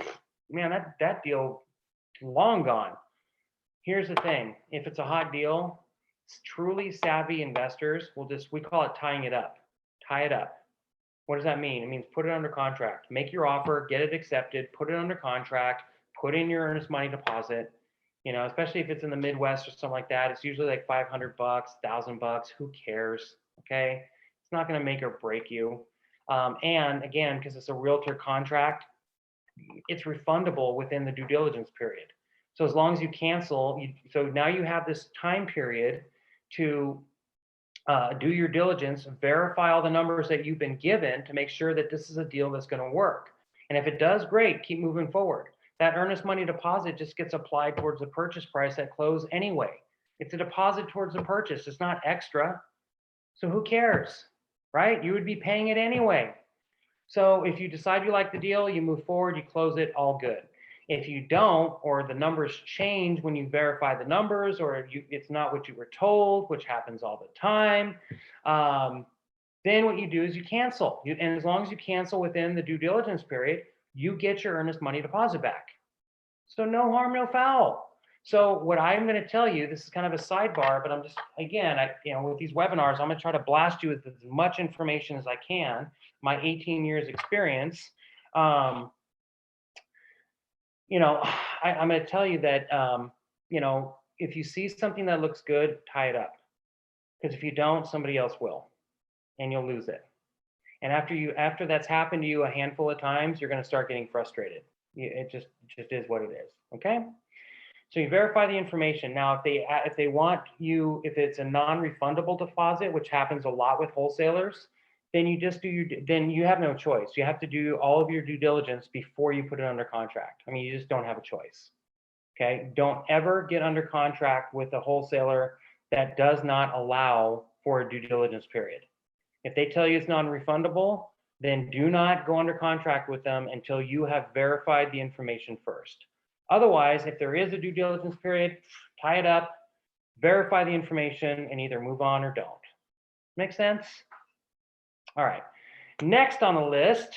man, that deal long gone. Here's the thing. If it's a hot deal, truly savvy investors we call it tying it up. Tie it up. What does that mean? It means put it under contract. Make your offer, get it accepted, put it under contract, put in your earnest money deposit. Especially if it's in the Midwest or something like that, it's usually like 500 bucks, 1,000 bucks. Who cares? Okay. It's not going to make or break you. And again, because it's a realtor contract, it's refundable within the due diligence period. So as long as you cancel, so now you have this time period to do your diligence, verify all the numbers that you've been given to make sure that this is a deal that's going to work. And if it does, great, keep moving forward. That earnest money deposit just gets applied towards the purchase price at close anyway. It's a deposit towards the purchase. It's not extra. So who cares, right? You would be paying it anyway. So if you decide you like the deal, you move forward, you close it, all good. If you don't, or the numbers change when you verify the numbers, or it's not what you were told, which happens all the time, then what you do is you cancel. And as long as you cancel within the due diligence period, you get your earnest money deposit back. So no harm, no foul. So what I'm going to tell you, this is kind of a sidebar, but I'm just, again, with these webinars, I'm going to try to blast you with as much information as I can, my 18 years experience. I'm going to tell you that, if you see something that looks good, tie it up. Because if you don't, somebody else will, and you'll lose it. And after that's happened to you a handful of times, you're going to start getting frustrated. It just is what it is. Okay. So you verify the information. Now, if they want you, if it's a non-refundable deposit, which happens a lot with wholesalers, then you have no choice. You have to do all of your due diligence before you put it under contract. I mean, you just don't have a choice. Okay. Don't ever get under contract with a wholesaler that does not allow for a due diligence period. If they tell you it's non-refundable, then do not go under contract with them until you have verified the information first. Otherwise, if there is a due diligence period, tie it up, verify the information, and either move on or don't. Make sense? All right. Next on the list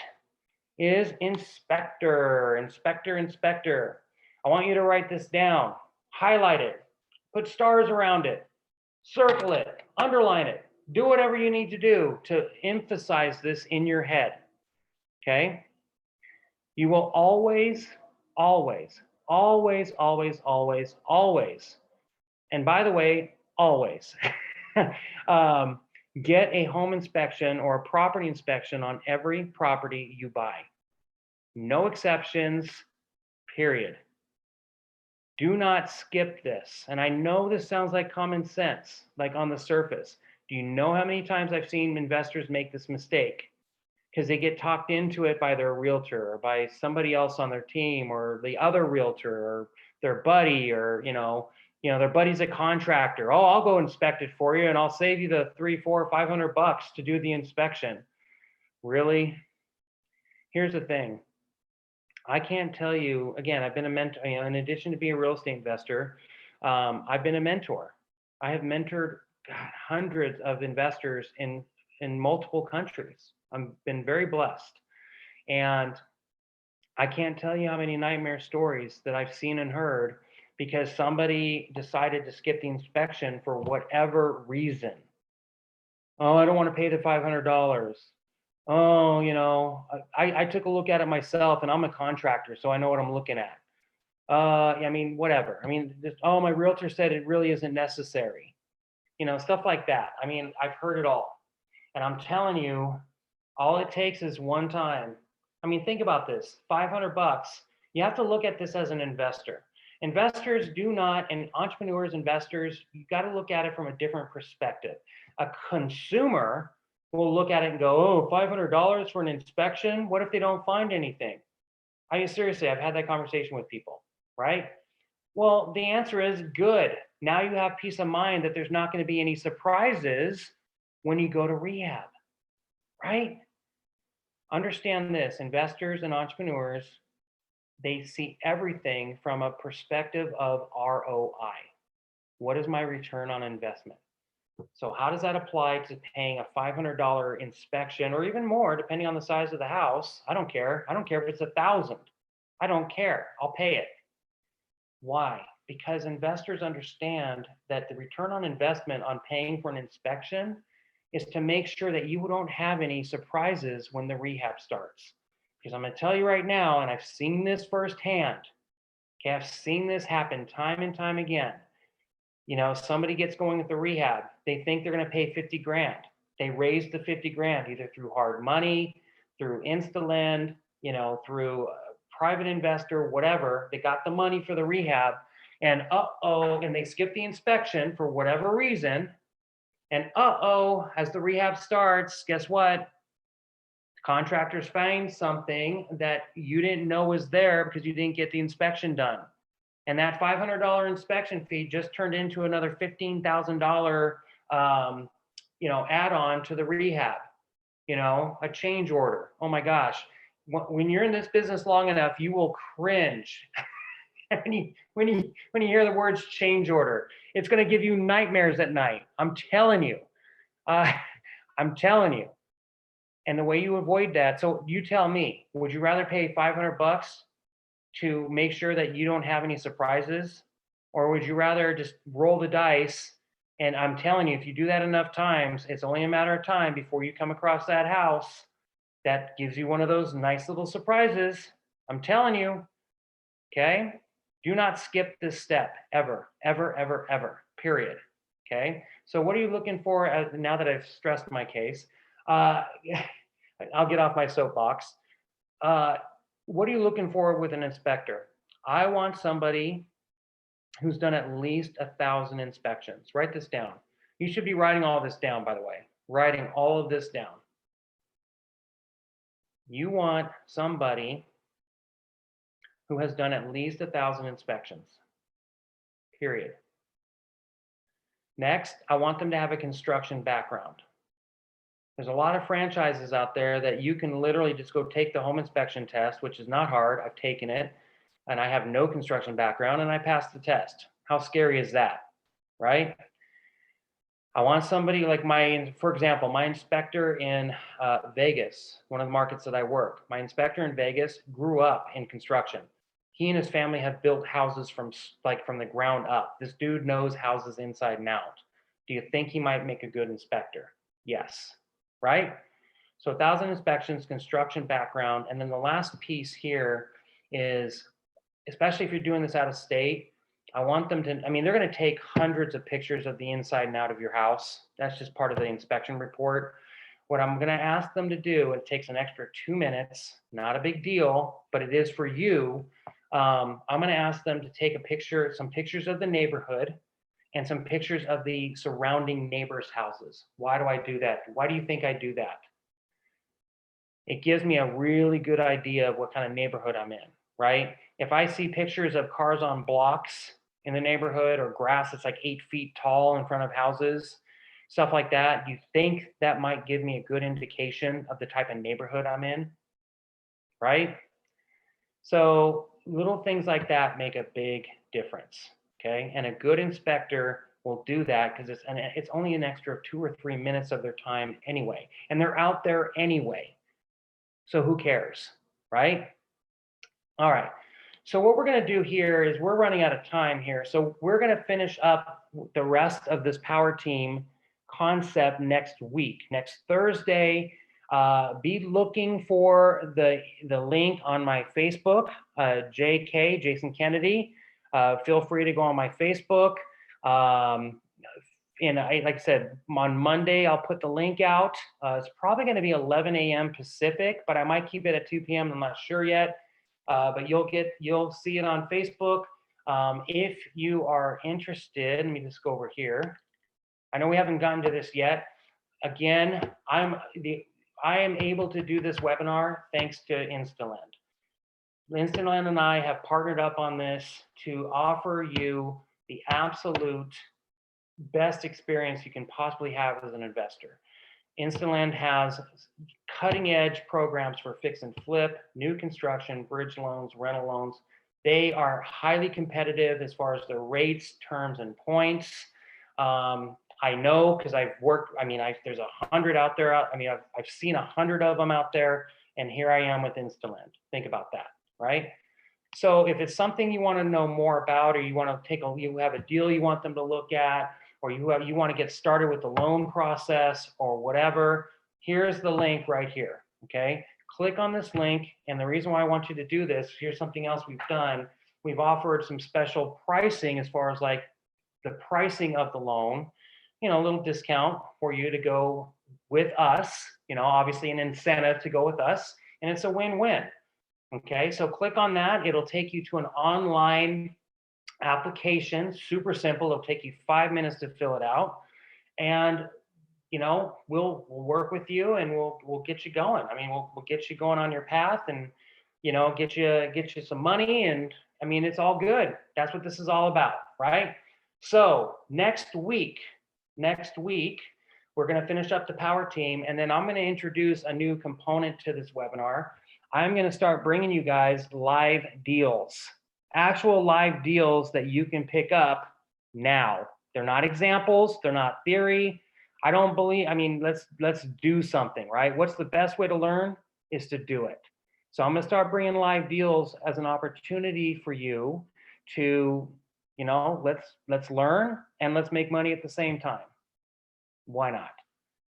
is inspector. Inspector. I want you to write this down, highlight it. Put stars around it, circle it, underline it, do whatever you need to do to emphasize this in your head, okay? You will always, always, always, always, always, always, and by the way, always, get a home inspection or a property inspection on every property you buy. No exceptions, period. Do not skip this. And I know this sounds like common sense, like on the surface. Do you know how many times I've seen investors make this mistake? Because they get talked into it by their realtor or by somebody else on their team or the other realtor or their buddy or, their buddy's a contractor. Oh, I'll go inspect it for you and I'll save you the $300, $400, $500 to do the inspection. Really? Here's the thing. I can't tell you, again, I've been a mentor, in addition to being a real estate investor, I've been a mentor. I have mentored hundreds of investors in multiple countries. I've been very blessed. And I can't tell you how many nightmare stories that I've seen and heard because somebody decided to skip the inspection for whatever reason. Oh, I don't want to pay the $500. Oh, I took a look at it myself and I'm a contractor, so I know what I'm looking at. Whatever. My realtor said it really isn't necessary. Stuff like that. I've heard it all. And I'm telling you, all it takes is one time. Think about this, $500. You have to look at this as an investor. Investors do not, and entrepreneurs, investors, you got to look at it from a different perspective. A consumer will look at it and go, oh, $500 for an inspection? What if they don't find anything? Seriously, I've had that conversation with people, right? Well, the answer is good. Now you have peace of mind that there's not going to be any surprises when you go to rehab, right? Understand this, investors and entrepreneurs, they see everything from a perspective of ROI. What is my return on investment? So how does that apply to paying a $500 inspection or even more, depending on the size of the house? I don't care. I don't care if it's $1,000. I don't care. I'll pay it. Why? Because investors understand that the return on investment on paying for an inspection is to make sure that you don't have any surprises when the rehab starts. Because I'm going to tell you right now, and I've seen this firsthand. Okay, I've seen this happen time and time again. Somebody gets going with the rehab. They think they're going to pay 50 grand. They raise the 50 grand either through hard money, through Instantland, through a private investor, whatever. They got the money for the rehab, and and they skip the inspection for whatever reason. And as the rehab starts, guess what? Contractors find something that you didn't know was there because you didn't get the inspection done. And that $500 inspection fee just turned into another $15,000, add-on to the rehab, a change order. Oh my gosh. When you're in this business long enough, you will cringe when you hear the words change order. It's going to give you nightmares at night. I'm telling you. I'm telling you. And the way you avoid that, so you tell me, would you rather pay $500 to make sure that you don't have any surprises? Or would you rather just roll the dice? And I'm telling you, if you do that enough times, it's only a matter of time before you come across that house that gives you one of those nice little surprises. I'm telling you, okay? Do not skip this step ever, ever, ever, ever, period. Okay? So what are you looking for now that I've stressed my case? I'll get off my soapbox. What are you looking for with an inspector? I want somebody who's done at least 1,000 inspections. Write this down. You should be writing all this down, by the way. Writing all of this down. You want somebody who has done at least 1,000 inspections, period. Next, I want them to have a construction background. There's a lot of franchises out there that you can literally just go take the home inspection test, which is not hard. I've taken it and I have no construction background and I passed the test. How scary is that, right? I want somebody like for example, my inspector in Vegas, one of the markets that I work, my inspector in Vegas grew up in construction. He and his family have built houses from the ground up. This dude knows houses inside and out. Do you think he might make a good inspector? Yes, right? So 1,000 inspections, construction background, and then the last piece here is, especially if you're doing this out of state, I want them to, I mean, they're gonna take hundreds of pictures of the inside and out of your house. That's just part of the inspection report. What I'm gonna ask them to do, it takes an extra 2 minutes, not a big deal, but it is for you. I'm gonna ask them to take a picture, some pictures of the neighborhood and some pictures of the surrounding neighbors' houses. Why do I do that? Why do you think I do that? It gives me a really good idea of what kind of neighborhood I'm in, right? If I see pictures of cars on blocks in the neighborhood or grass that's like 8 feet tall in front of houses, stuff like that, you think that might give me a good indication of the type of neighborhood I'm in, right? So little things like that make a big difference, okay? And a good inspector will do that because it's only an extra 2 or 3 minutes of their time anyway, and they're out there anyway. So who cares, right? All right. So what we're going to do here is we're running out of time here. So we're going to finish up the rest of this power team concept next week. Next Thursday, be looking for the link on my Facebook, JK, Jason Kennedy. Feel free to go on my Facebook. And like I said, on Monday, I'll put the link out. It's probably going to be 11 a.m. Pacific, but I might keep it at 2 p.m. I'm not sure yet. But you'll see it on Facebook. If you are interested, let me just go over here. I know we haven't gotten to this yet. Again, I am able to do this webinar thanks to Instantland. Instantland and I have partnered up on this to offer you the absolute best experience you can possibly have as an investor. Instantland has cutting edge programs for fix and flip, new construction, bridge loans, rental loans. They are highly competitive as far as their rates, terms, and points. I know because I've worked, I mean, there's 100 out there. I mean, I've seen 100 of them out there, and here I am with Instantland. Think about that, right? So if it's something you want to know more about, or you want to you have a deal you want them to look at, or you want to get started with the loan process or whatever, here's the link right here, okay? Click on this link, and the reason why I want you to do this, here's something else we've done. We've offered some special pricing as far as like the pricing of the loan, you know, a little discount for you to go with us, you know, obviously an incentive to go with us, and it's a win-win, okay? So click on that, it'll take you to an online application, super simple. It'll take you 5 minutes to fill it out, and you know we'll work with you and we'll get you going. I mean, we'll get you going on your path, and you know get you some money, and I mean it's all good. That's what this is all about, right? So next week we're going to finish up the power team, and then I'm going to introduce a new component to this webinar. I'm going to start bringing you guys live deals. Actual live deals that you can pick up now. They're not examples, they're not theory. I mean, let's do something, right? What's the best way to learn is to do it. So I'm gonna start bringing live deals as an opportunity for you to, you know, let's learn and let's make money at the same time. Why not?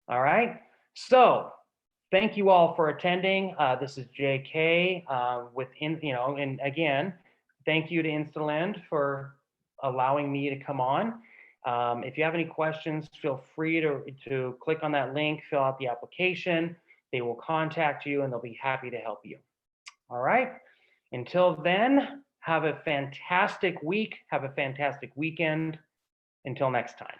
All right. So thank you all for attending. This is JK and again, thank you to Instantland for allowing me to come on. If you have any questions, feel free to click on that link, fill out the application. They will contact you and they'll be happy to help you. All right. Until then, have a fantastic week. Have a fantastic weekend. Until next time.